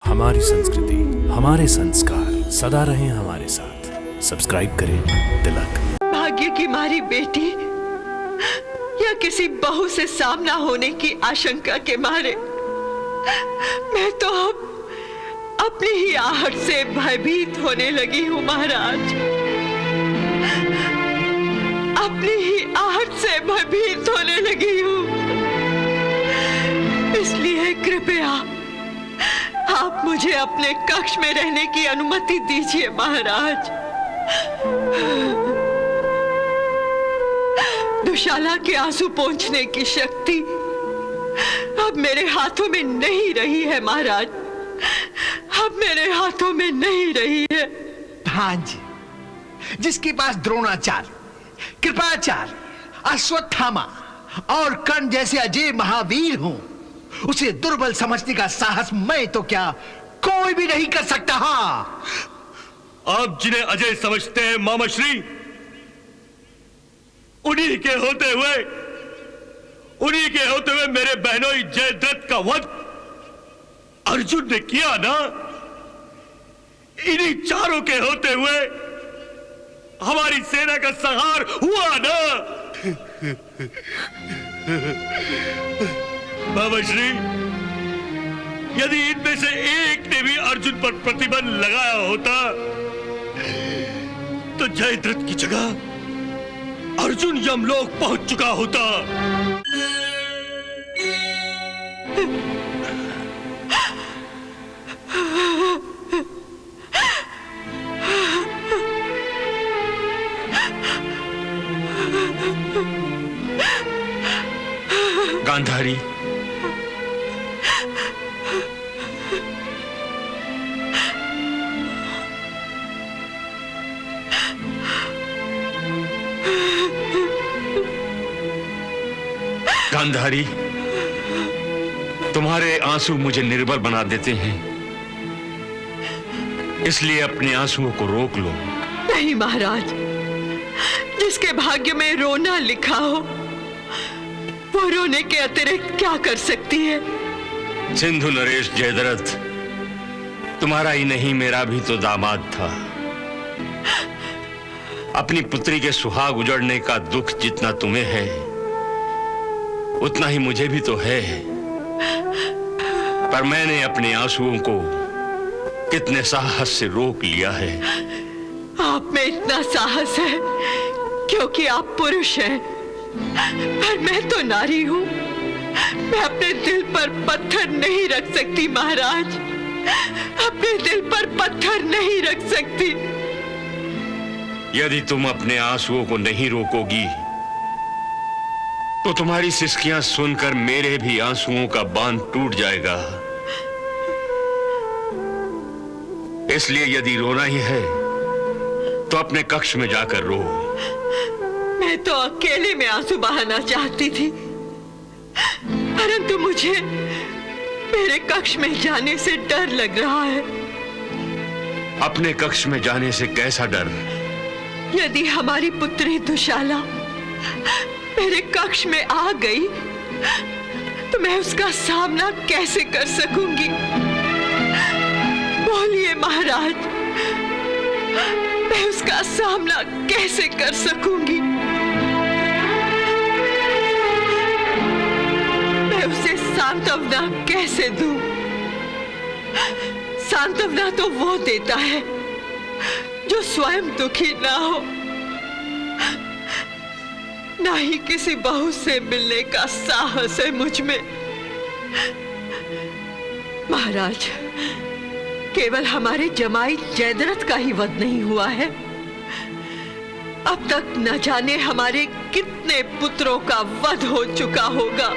हमारी संस्कृति, हमारे संस्कार सदा रहें हमारे साथ। सब्सक्राइब करें तिलक। भाग्य की मारी बेटी या किसी बहू से सामना होने की आशंका के मारे मैं तो अब अपनी ही आहट से भयभीत होने लगी हूँ महाराज। अपनी ही आहट से भयभीत होने लगी हूँ। इसलिए कृपया आप मुझे अपने कक्ष में रहने की अनुमति दीजिए महाराज। दुशाला के आंसू पोंछने की शक्ति अब मेरे हाथों में नहीं रही है महाराज, अब मेरे हाथों में नहीं रही है। भांज, जिसके पास द्रोणाचार्य, कृपाचार्य, अश्वत्थामा और कर्ण जैसे अजय महावीर हों, उसे दुर्बल समझने का साहस मैं तो क्या कोई भी नहीं कर सकता। हाँ, आप जिन्हें अजय समझते हैं मामाश्री, उन्हीं के होते हुए मेरे बहनोई जयद्रथ का वध अर्जुन ने किया ना। इन्हीं चारों के होते हुए हमारी सेना का संहार हुआ ना। मामाश्री, यदि इनमें से एक ने भी अर्जुन पर प्रतिबंध लगाया होता तो जयद्रथ की जगह अर्जुन यमलोक पहुंच चुका होता। गांधारी, गांधारी, तुम्हारे आंसू मुझे निर्बल बना देते हैं, इसलिए अपने आंसुओं को रोक लो। नहीं महाराज, जिसके भाग्य में रोना लिखा हो वो रोने के अतिरिक्त क्या कर सकती है। सिंधु नरेश जयद्रथ तुम्हारा ही नहीं, मेरा भी तो दामाद था। अपनी पुत्री के सुहाग उजड़ने का दुख जितना तुम्हें है उतना ही मुझे भी तो है, पर मैंने अपने आंसुओं को कितने साहस से रोक लिया है। आप में इतना साहस है क्योंकि आप पुरुष हैं, पर मैं तो नारी हूं। मैं अपने दिल पर पत्थर नहीं रख सकती महाराज, अपने दिल पर पत्थर नहीं रख सकती। यदि तुम अपने आंसुओं को नहीं रोकोगी तो तुम्हारी सिसकियां सुनकर मेरे भी आंसुओं का बांध टूट जाएगा। इसलिए यदि रोना ही है तो अपने कक्ष में जाकर रो। मैं तो अकेले में आंसू बहाना चाहती थी, परंतु मुझे मेरे कक्ष में जाने से डर लग रहा है। अपने कक्ष में जाने से कैसा डर? यदि हमारी पुत्री दुशाला मेरे कक्ष में आ गई तो मैं उसका सामना कैसे कर सकूंगी? बोलिए महाराज, मैं उसका सामना कैसे कर सकूंगी? मैं उसे सांत्वना कैसे दूं? सांत्वना तो वो देता है जो स्वयं दुखी ना हो। ना ही किसी बहू से मिलने का साहस है मुझ में। महाराज, केवल हमारे जमाई जयद्रथ का ही वध नहीं हुआ है, अब तक न जाने हमारे कितने पुत्रों का वध हो चुका होगा।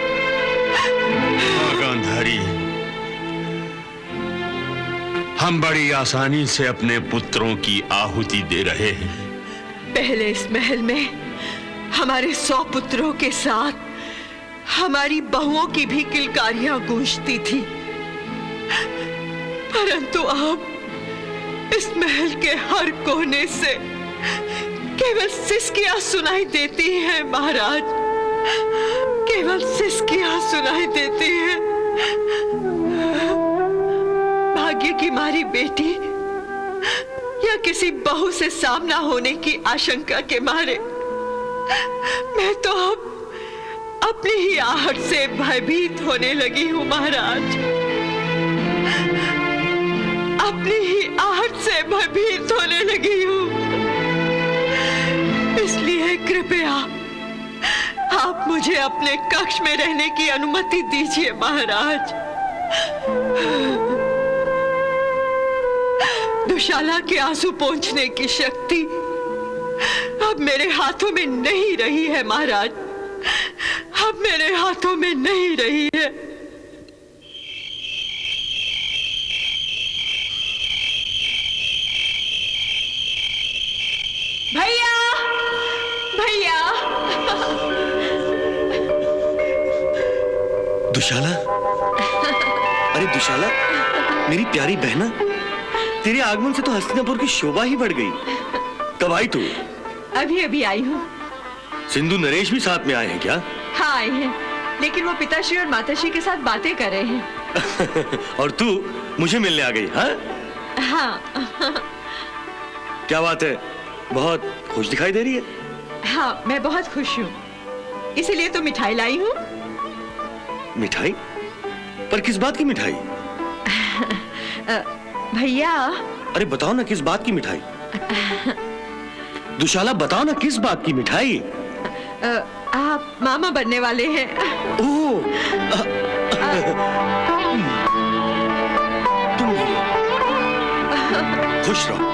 गांधारी, हम बड़ी आसानी से अपने पुत्रों की आहुति दे रहे हैं। पहले इस महल में हमारे 100 पुत्रों के साथ हमारी बहुओं की भी किलकारियां गूंजती थी, परंतु अब इस महल के हर कोने से केवल सिसकियां सुनाई देती हैं महाराज, केवल सिसकियां सुनाई देती हैं। दुर्भाग्य की मारी बेटी या किसी बहू से सामना होने की आशंका के मारे मैं तो अब अपनी ही आहट से भयभीत होने लगी हूं महाराज। अपनी ही आहट से भयभीत होने लगी हूं। इसलिए कृपया आप मुझे अपने कक्ष में रहने की अनुमति दीजिए महाराज। दुशाला के आंसू पोंछने की शक्ति अब मेरे हाथों में नहीं रही है महाराज, अब मेरे हाथों में नहीं रही है। भैया, भैया। दुशाला, अरे दुशाला, मेरी प्यारी बहना, तेरे आगमन से तो हस्तिनापुर की शोभा ही बढ़ गई। कब आई तू? अभी अभी आई हूँ। सिंधु नरेश भी साथ में आए हैं क्या? हाँ आए हैं, लेकिन वो पिताश्री और माताश्री के साथ बातें कर रहे हैं। और तू मुझे मिलने आ गई? हाँ हाँ। क्या बात है, बहुत खुश दिखाई दे रही है। हाँ मैं बहुत खुश हूँ, इसीलिए तो मिठाई लाई हूँ। मिठाई? पर किस बात की मिठाई? भैया। अरे बताओ ना, किस बात की मिठाई? दुशाला बताओ ना, किस बात की मिठाई? आप मामा बनने वाले हैं। ओह, तुम खुश रहो।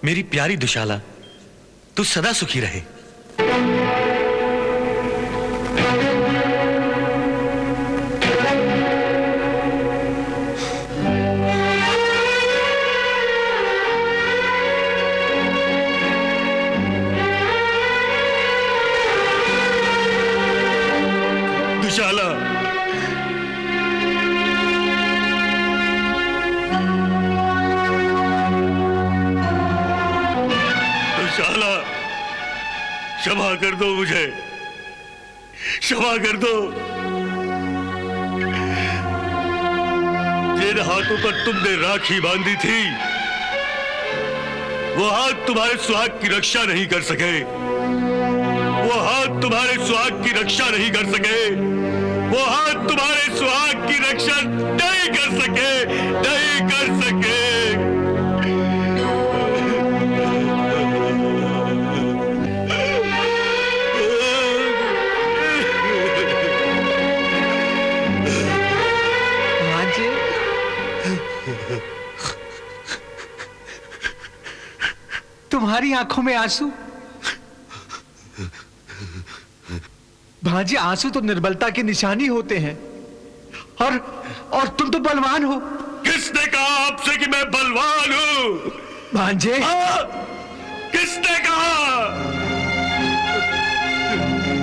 मेरी प्यारी दुशाला, तू सदा सुखी रहे। दुशाला, दुशाला, क्षमा कर दो मुझे, क्षमा कर दो। जिन हाथों पर तुमने राखी बांधी थी, वो हाथ तुम्हारे सुहाग की रक्षा नहीं कर सके। वो हाथ तुम्हारे सुहाग की रक्षा नहीं कर सके। वो हाथ तुम्हारे सुहाग की रक्षा नहीं कर सके, नहीं कर सके। तुम्हारी आंखों में आंसू? भांजे, आंसू तो निर्बलता की निशानी होते हैं, और तुम तो बलवान हो। किसने कहा आपसे कि मैं बलवान हूं? भांजे, किसने कहा?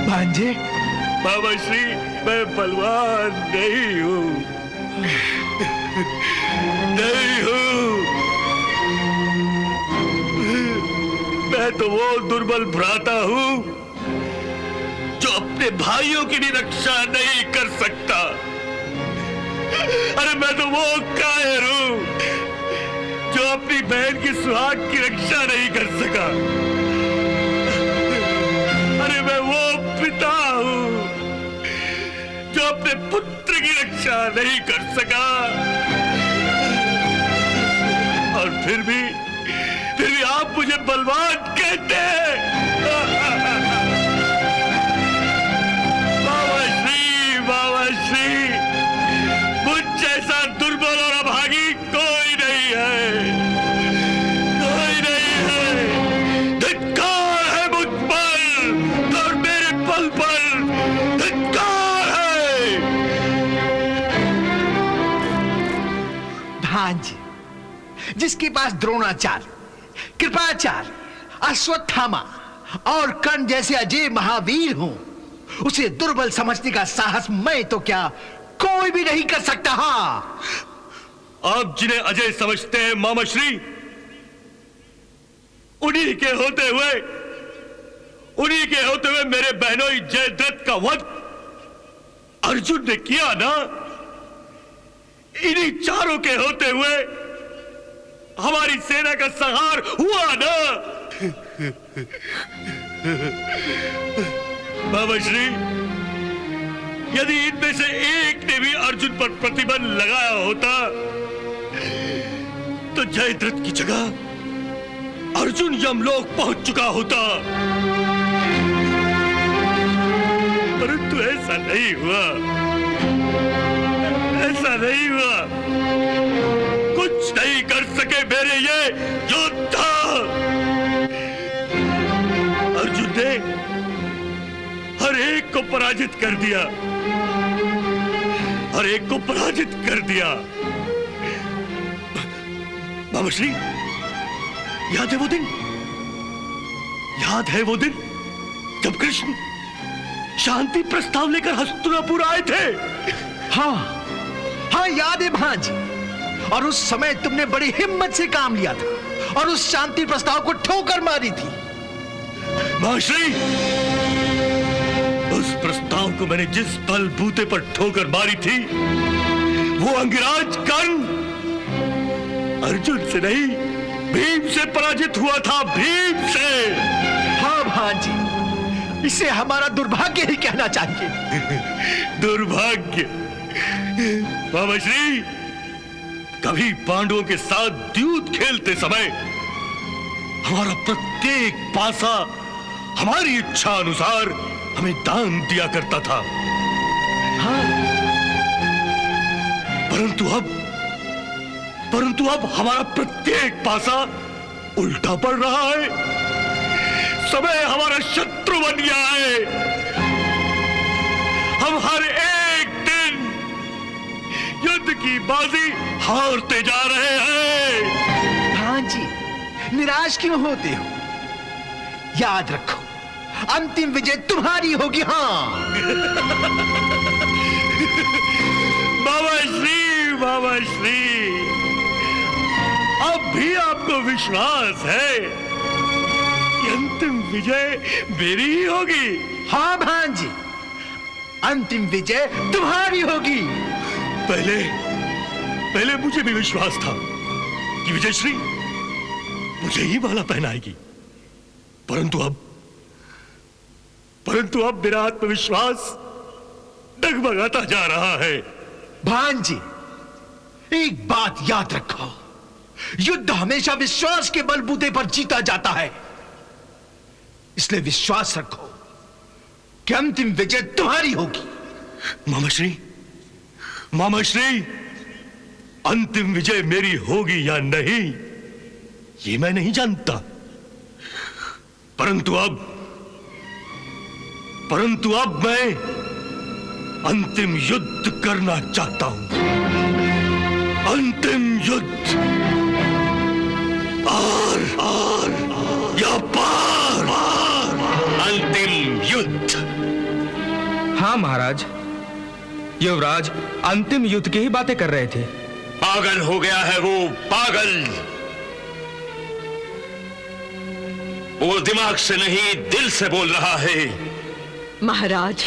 भांजे, बाबा श्री, मैं बलवान नहीं हूं, नहीं हूं। मैं तो वो दुर्बल भ्राता हूं जो अपने भाइयों की भी रक्षा नहीं कर सकता। अरे मैं तो वो कायर हूं जो अपनी बहन की सुहाग की रक्षा नहीं कर सका। अरे मैं वो पिता हूं जो अपने पुत्र की रक्षा नहीं कर सका। और फिर भी आप मुझे बलवान कहते हैं। बाबा श्री, मुझ जैसा दुर्बल और अभागी कोई नहीं है, कोई नहीं है। धिक्कार है मुझ पर और मेरे बल पर, धिक्कार है। भांजे, जिसके पास द्रोणाचार्य, कृपाचार्य, अश्वत्थामा और कर्ण जैसे अजय महावीर हों, उसे दुर्बल समझने का साहस मैं तो क्या, कोई भी नहीं कर सकता। हाँ, आप जिन्हें अजय समझते हैं मामा श्री, उन्हीं के होते हुए उन्हीं के होते हुए मेरे बहनोई जयद्रथ का वध अर्जुन ने किया ना, इन्हीं चारों के होते हुए हमारी सेना का संहार हुआ ना। बाबा श्री, यदि इनमें से एक ने भी अर्जुन पर प्रतिबंध लगाया होता तो जयद्रथ की जगह अर्जुन यमलोक पहुंच चुका होता, परंतु ऐसा नहीं हुआ, ऐसा नहीं हुआ। कुछ नहीं कर सके मेरे ये योद्धा। अर्जुन ने हर एक को पराजित कर दिया, हर एक को पराजित कर दिया। बाबा श्री, याद है वो दिन? याद है वो दिन जब कृष्ण शांति प्रस्ताव लेकर हस्तिनापुर आए थे? हाँ हाँ, याद है भांजी। और उस समय तुमने बड़ी हिम्मत से काम लिया था और उस शांति प्रस्ताव को ठोकर मारी थी। महाश्री, उस प्रस्ताव को मैंने जिस बलबूते पर ठोकर मारी थी, वो अंगिराज कर्ण अर्जुन से नहीं, भीम से पराजित हुआ था, भीम से। हाँ भांजी, इसे हमारा दुर्भाग्य ही कहना चाहिए। दुर्भाग्य? बाबा श्री, कभी पांडवों के साथ द्यूत खेलते समय हमारा प्रत्येक पासा हमारी इच्छा अनुसार हमें दान दिया करता था। हाँ, परंतु अब हमारा प्रत्येक पासा उल्टा पड़ रहा है। समय हमारा शत्रु बन गया है। हम हर एक दिन युद्ध की बाजी हारते जा रहे हैं। भांजी, निराश क्यों होते हो? याद रखो, अंतिम विजय तुम्हारी होगी। हाँ बाबा श्री, अब भी आपको विश्वास है कि अंतिम विजय मेरी ही होगी? हाँ भांजी, अंतिम विजय तुम्हारी होगी। पहले मुझे भी विश्वास था कि विजयश्री मुझे ही माला पहनाएगी, परंतु अब मेरा आत्मविश्वास डगमगाता जा रहा है। भांजी, एक बात याद रखो, युद्ध हमेशा विश्वास के बलबूते पर जीता जाता है। इसलिए विश्वास रखो कि अंतिम विजय तुम्हारी होगी। मामाश्री, अंतिम विजय मेरी होगी या नहीं, ये मैं नहीं जानता, परंतु अब मैं अंतिम युद्ध करना चाहता हूं। अंतिम युद्ध, आर या पार। अंतिम युद्ध। हाँ महाराज, युवराज अंतिम युद्ध की ही बातें कर रहे थे। पागल हो गया है वो, पागल। वो दिमाग से नहीं, दिल से बोल रहा है। महाराज,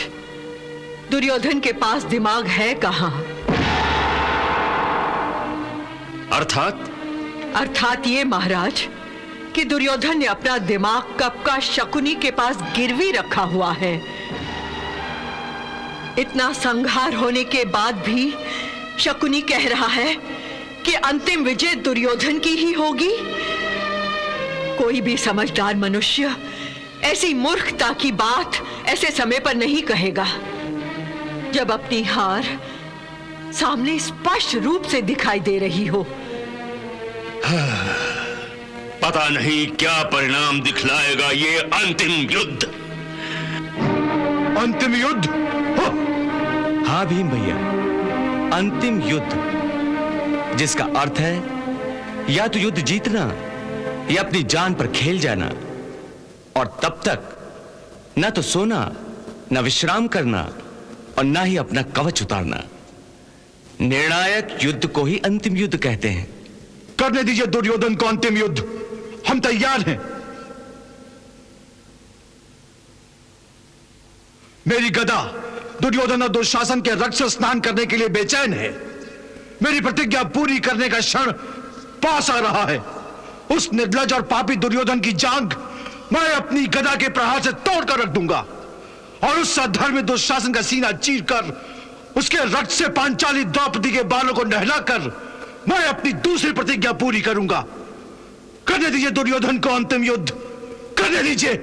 दुर्योधन के पास दिमाग है कहां? अर्थात ये महाराज कि दुर्योधन ने अपना दिमाग कब का शकुनी के पास गिरवी रखा हुआ है। इतना संहार होने के बाद भी शकुनी कह रहा है कि अंतिम विजय दुर्योधन की ही होगी। कोई भी समझदार मनुष्य ऐसी मूर्खता की बात ऐसे समय पर नहीं कहेगा, जब अपनी हार सामने स्पष्ट रूप से दिखाई दे रही हो। पता नहीं क्या परिणाम दिखलाएगा ये अंतिम युद्ध। अंतिम युद्ध? हाँ भीम भैया, अंतिम युद्ध, जिसका अर्थ है या तो युद्ध जीतना या अपनी जान पर खेल जाना, और तब तक ना तो सोना, ना विश्राम करना और ना ही अपना कवच उतारना। निर्णायक युद्ध को ही अंतिम युद्ध कहते हैं। करने दीजिए दुर्योधन को अंतिम युद्ध, हम तैयार हैं। मेरी गदा दुर्योधन और दुशासन के रक्त से स्नान करने के लिए बेचैन है। मेरी प्रतिज्ञा पूरी करने का क्षण पास आ रहा है। उस निर्लज और पापी दुर्योधन की जांघ मैं अपनी गदा के प्रहार से तोड़कर रख दूंगा और उस अधर्मी दुशासन का सीना चीरकर उसके रक्त से पांचाली द्रौपदी के बालों को नहलाकर मैं अपनी दूसरी प्रतिज्ञा पूरी करूंगा। करने दीजिए दुर्योधन को अंतिम युद्ध, करने दीजिए।